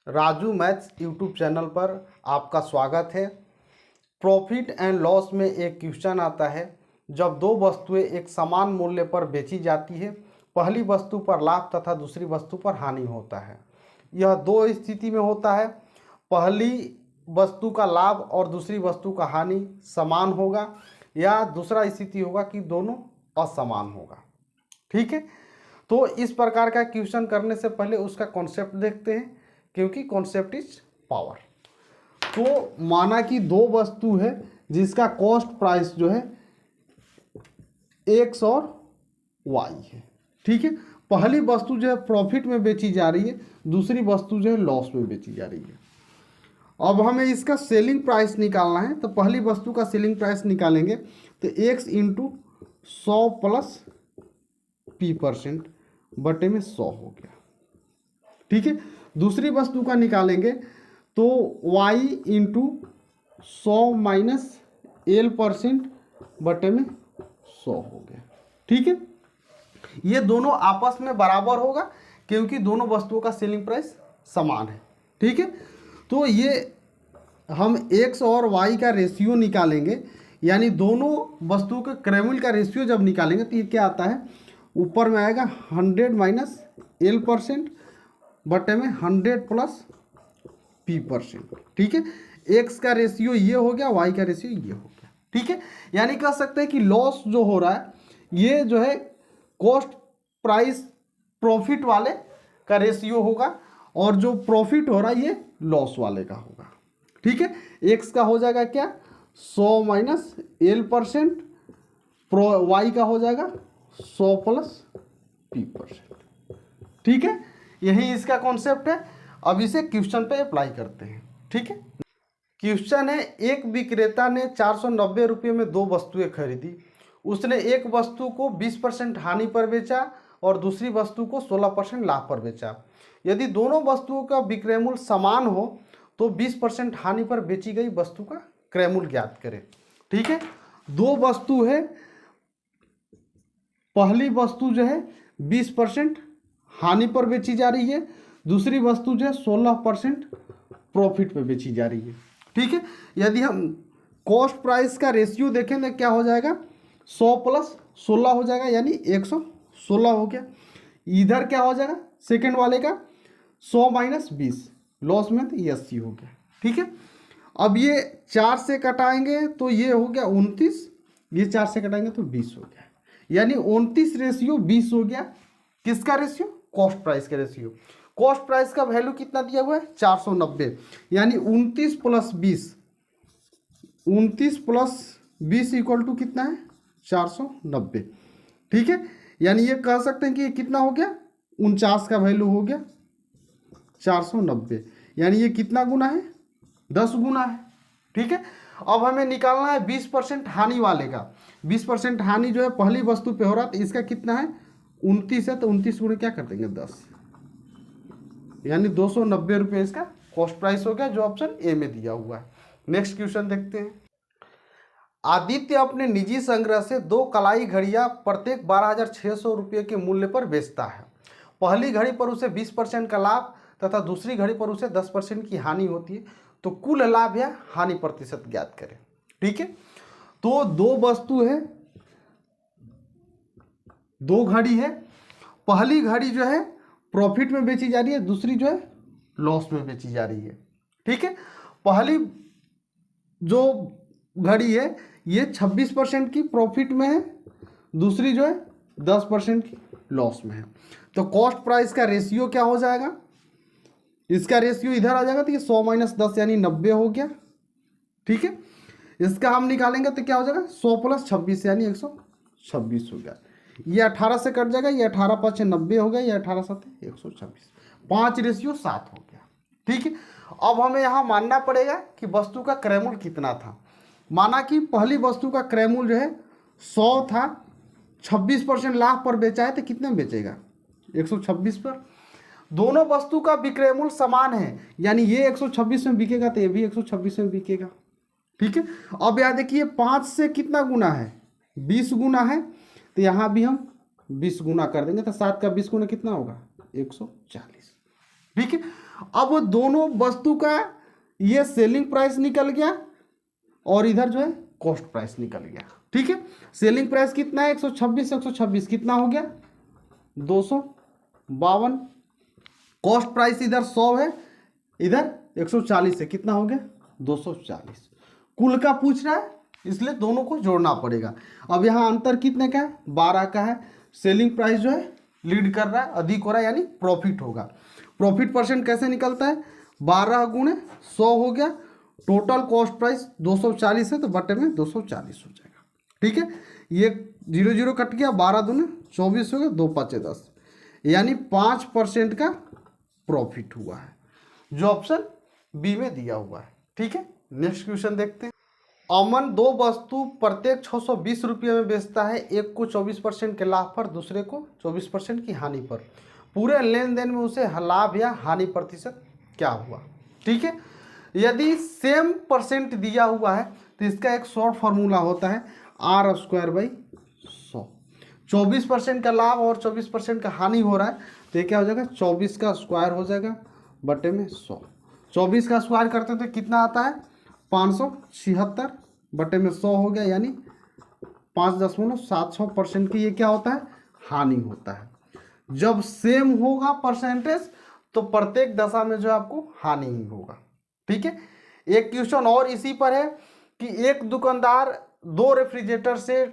Raju maths YouTube channel पर आपका स्वागत है। प्रॉफिट एंड लॉस में एक क्वेश्चन आता है, जब दो वस्तुएं एक समान मूल्य पर बेची जाती है, पहली वस्तु पर लाभ तथा दूसरी वस्तु पर हानि होता है। यह दो स्थिति में होता है, पहली वस्तु का लाभ और दूसरी वस्तु का हानि समान होगा, या दूसरा स्थिति होगा कि दोनों असमान होगा। ठीक है, तो इस प्रकार का क्वेश्चन करने से पहले उसका कॉन्सेप्ट देखते हैं, क्योंकि कॉन्सेप्ट इज पावर। तो माना कि दो वस्तु है जिसका कॉस्ट प्राइस जो है एक्स और वाई है। ठीक है, पहली वस्तु जो है प्रॉफिट में बेची जा रही है, दूसरी वस्तु जो है लॉस में बेची जा रही है। अब हमें इसका सेलिंग प्राइस निकालना है, तो पहली वस्तु का सेलिंग प्राइस निकालेंगे तो x इंटू 100 प्लस p% बटे में 100 हो गया। ठीक है, दूसरी वस्तु का निकालेंगे तो y इंटू 100 माइनस L% बटे में 100 हो गया। ठीक है, ये दोनों आपस में बराबर होगा क्योंकि दोनों वस्तुओं का सेलिंग प्राइस समान है। ठीक है, तो ये हम x और y का रेशियो निकालेंगे, यानी दोनों वस्तुओं के क्रयमूल्य का रेशियो जब निकालेंगे तो ये क्या आता है, ऊपर में आएगा 100 माइनस L% बटे में 100 प्लस p%। ठीक है, x का रेशियो ये हो गया, y का रेशियो ये हो गया। ठीक है, यानी कह सकते हैं कि लॉस जो हो रहा है ये जो है कॉस्ट प्राइस प्रॉफिट वाले का रेशियो होगा, और जो प्रॉफिट हो रहा है ये लॉस वाले का होगा। ठीक है, x का हो जाएगा क्या 100 माइनस L%, y का हो जाएगा 100 प्लस p%। ठीक है, यही इसका कॉन्सेप्ट है। अब इसे क्वेश्चन पे अप्लाई करते हैं। ठीक है, क्वेश्चन है, एक विक्रेता ने 490 रुपये में दो वस्तुएं खरीदी। उसने एक वस्तु को 20% हानि पर बेचा और दूसरी वस्तु को 16% लाभ पर बेचा। यदि दोनों वस्तुओं का विक्रय मूल्य समान हो तो 20% हानि पर बेची गई वस्तु का क्रय मूल्य ज्ञात करें। ठीक है, दो वस्तु है, पहली वस्तु जो है 20% हानि पर बेची जा रही है, दूसरी वस्तु जो है 16% प्रॉफिट पे बेची जा रही है। ठीक है, यदि हम कॉस्ट प्राइस का रेशियो देखें तो क्या हो जाएगा, 100 प्लस 16 हो जाएगा, यानी 116 हो गया। इधर क्या हो जाएगा सेकेंड वाले का 100 माइनस 20, लॉस में तो ये 80 हो गया। ठीक है, अब ये 4 से कटाएंगे तो ये हो गया 29, ये 4 से कटाएंगे तो 20 हो गया, यानी 29 रेशियो 20 हो गया। किसका रेशियो, कॉस्ट प्राइस का रेशियो। कॉस्ट प्राइस का वैल्यू कितना दिया हुआ है 490, यानी 29 प्लस 20, 29 प्लस 20 इक्वल टू कितना है 490। ठीक है, यानी ये कह सकते हैं कि ये कितना हो गया 49 का वैल्यू हो गया 490, यानी ये कितना गुना है 10 गुना है। ठीक है, अब हमें निकालना है 20% हानि वाले का। 20% हानि जो है पहली वस्तु पे हो रहा है, तो इसका कितना है 29 है, तो 29 गुणे क्या कर देंगे 10, यानी 290 रुपये इसका कॉस्ट प्राइस हो गया, जो ऑप्शन ए में दिया हुआ है। नेक्स्ट क्वेश्चन देखते हैं। आदित्य अपने निजी संग्रह से दो कलाई घड़ियां प्रत्येक 12,600 रुपये के मूल्य पर बेचता है। पहली घड़ी पर उसे 20% का लाभ तथा दूसरी घड़ी पर उसे 10% की हानि होती है, तो कुल लाभ या हानि प्रतिशत ज्ञात करें। ठीक है, तो दो वस्तु है, दो घड़ी है, पहली घड़ी जो है प्रॉफिट में बेची जा रही है, दूसरी जो है लॉस में बेची जा रही है। ठीक है, पहली जो घड़ी है ये 26% की प्रॉफिट में है, दूसरी जो है 10% की लॉस में है। तो कॉस्ट प्राइस का रेशियो क्या हो जाएगा, इसका रेशियो इधर आ जाएगा, तो ये 100 माइनस 10 यानी 90 हो गया। ठीक है, इसका हम निकालेंगे तो क्या हो जाएगा 100 प्लस 26 यानी 126 हो गया। ये 18 से कट जाएगा, ये 18 5 90 हो गया, ये 18 7 126, 5 रेशियो 7 हो गया। ठीक है, अब हमें यहाँ मानना पड़ेगा कि वस्तु का क्रय मूल्य कितना था। माना कि पहली वस्तु का क्रय मूल्य जो है 100 था, 26% लाभ पर बेचा है, तो कितने में बेचेगा 126 पर। दोनों वस्तु का विक्रय मूल्य समान है, यानी ये 126 में बिकेगा तो ये भी 126 में बिकेगा। ठीक है, अब याद देखिए 5 से कितना गुना है 20 गुना है, तो यहाँ भी हम 20 गुना कर देंगे, तो 7 का 20 गुना कितना होगा 140। ठीक है, अब दोनों वस्तु का ये सेलिंग प्राइस निकल गया और इधर जो है कॉस्ट प्राइस निकल गया। ठीक है, सेलिंग प्राइस कितना है 126, 126 कितना हो गया 252। कॉस्ट प्राइस इधर 100 है, इधर 140 है, कितना हो गया 240। कुल का पूछ रहा है इसलिए दोनों को जोड़ना पड़ेगा। अब यहाँ अंतर कितने का है 12 का है। सेलिंग प्राइस जो है लीड कर रहा है, अधिक हो रहा है, यानी प्रॉफिट होगा। प्रॉफिट परसेंट कैसे निकलता है 12 गुणे 100 हो गया। टोटल कॉस्ट प्राइस 240 है तो बटे में 240 हो जाएगा। ठीक है, ये 0 0 कट गया, 12 दूने 24 हो गया, 2 5 10, यानी 5% का प्रॉफिट हुआ है, जो ऑप्शन बी में दिया हुआ है। ठीक है, नेक्स्ट क्वेश्चन देखते हैं। अमन दो वस्तु प्रत्येक 620 रुपये में बेचता है, एक को 24% के लाभ पर, दूसरे को 24% की हानि पर। पूरे लेन देन में उसे लाभ या हानि प्रतिशत क्या हुआ। ठीक है, यदि सेम परसेंट दिया हुआ है तो इसका एक शॉर्ट फार्मूला होता है R²/100। 24% का लाभ और 24% का हानि हो रहा है तो ये क्या हो जाएगा 24 का स्क्वायर हो जाएगा बटे में 100। 24 का स्क्वायर करते तो कितना आता है 576 बटे में 100 हो गया, यानी 5.76% की ये क्या होता है हानि होता है। जब सेम होगा परसेंटेज तो प्रत्येक दशा में जो आपको हानि ही होगा। ठीक है, एक क्वेश्चन और इसी पर है कि एक दुकानदार 2 रेफ्रिजरेटर से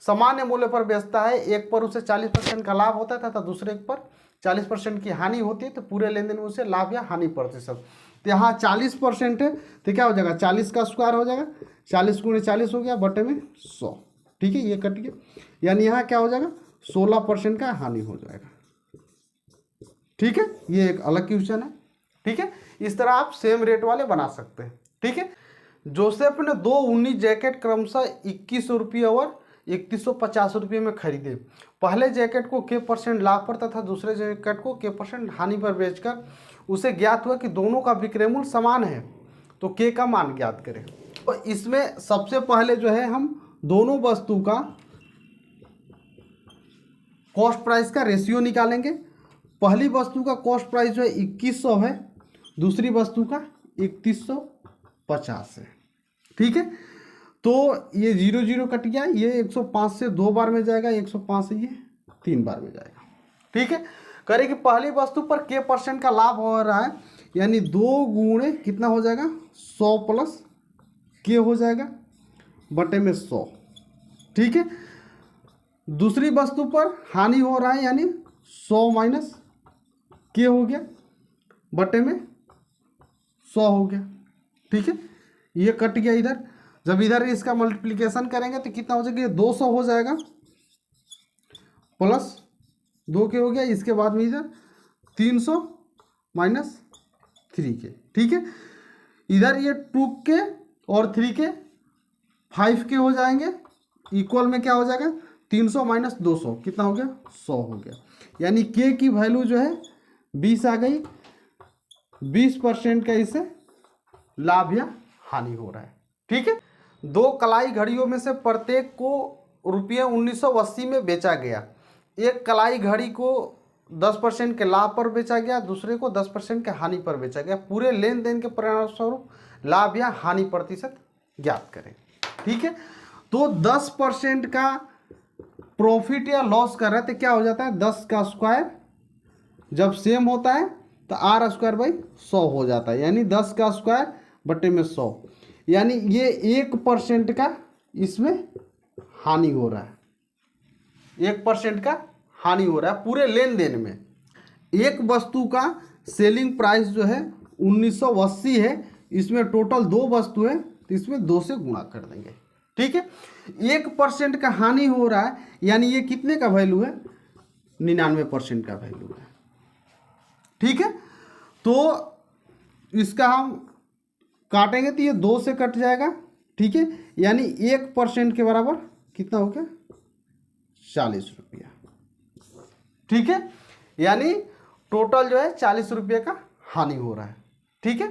सामान्य मूल्य पर बेचता है, एक पर उसे 40% का लाभ होता है तथा दूसरे पर 40% की हानि होती है, तो पूरे लेन देन में उसे लाभ या हानि प्रतिशत। तो यहाँ 40% है तो क्या हो जाएगा 40 का स्क्वायर हो जाएगा, 40 गुणे 40 हो गया बटे में 100। ठीक है, ये कट गया, यानी यहाँ क्या हो जाएगा 16% का हानि हो जाएगा। ठीक है, ये एक अलग क्वेश्चन है। ठीक है, इस तरह आप सेम रेट वाले बना सकते हैं। ठीक है, जोसेफ ने 2 ऊनी जैकेट क्रमशः 2100 रुपये और 3150 रुपये में खरीदे। पहले जैकेट को k% लाभ पर तथा दूसरे जैकेट को k% हानि पर बेचकर उसे ज्ञात हुआ कि दोनों का विक्रय मूल्य समान है, तो k का मान ज्ञात करें। तो इसमें सबसे पहले जो है हम दोनों वस्तु का कॉस्ट प्राइस का रेशियो निकालेंगे। पहली वस्तु का कॉस्ट प्राइस जो है 2100 है, दूसरी वस्तु का 3150 है। ठीक है, तो ये 0 0 कट गया, ये 105 से 2 बार में जाएगा, 105 से ये 3 बार में जाएगा। ठीक है, करें कि पहली वस्तु पर k% का लाभ हो रहा है, यानी 2 गुणे कितना हो जाएगा 100 प्लस k हो जाएगा बटे में 100। ठीक है, दूसरी वस्तु पर हानि हो रहा है, यानी 100 माइनस k हो गया बटे में 100 हो गया। ठीक है, ये कट गया इधर। जब इधर इसका मल्टीप्लिकेशन करेंगे तो कितना हो जाएगा 200 हो जाएगा प्लस 2k हो गया, इसके बाद में इधर 300 माइनस 3k। ठीक है, इधर ये 2k और 3k 5k हो जाएंगे, इक्वल में क्या हो जाएगा 300 माइनस 200 कितना हो गया 100 हो गया, यानी k की वैल्यू जो है 20 आ गई। 20% का इसे लाभ या हानि हो रहा है। ठीक है, 2 कलाई घड़ियों में से प्रत्येक को रुपये 1980 में बेचा गया। एक कलाई घड़ी को 10% के लाभ पर बेचा गया, दूसरे को 10% के हानि पर बेचा गया। पूरे लेन देन के परिणामस्वरूप लाभ या हानि प्रतिशत ज्ञात करें। ठीक है, तो 10% का प्रॉफिट या लॉस कर रहे थे, क्या हो जाता है 10 का स्क्वायर, जब सेम होता है तो R²/100 हो जाता है, यानी 10 का स्क्वायर बटे में 100, यानी ये 1% का इसमें हानि हो रहा है। 1% का हानि हो रहा है पूरे लेन देन में। एक वस्तु का सेलिंग प्राइस जो है 1980 है, इसमें टोटल 2 वस्तु है तो इसमें 2 से गुणा कर देंगे। ठीक है, 1% का हानि हो रहा है, यानी ये कितने का वैल्यू है 99% का वैल्यू है। ठीक है, तो इसका हम काटेंगे तो ये 2 से कट जाएगा। ठीक है, यानी 1% के बराबर कितना हो गया 40 रुपया। ठीक है, यानी टोटल जो है 40 रुपये का हानि हो रहा है। ठीक है।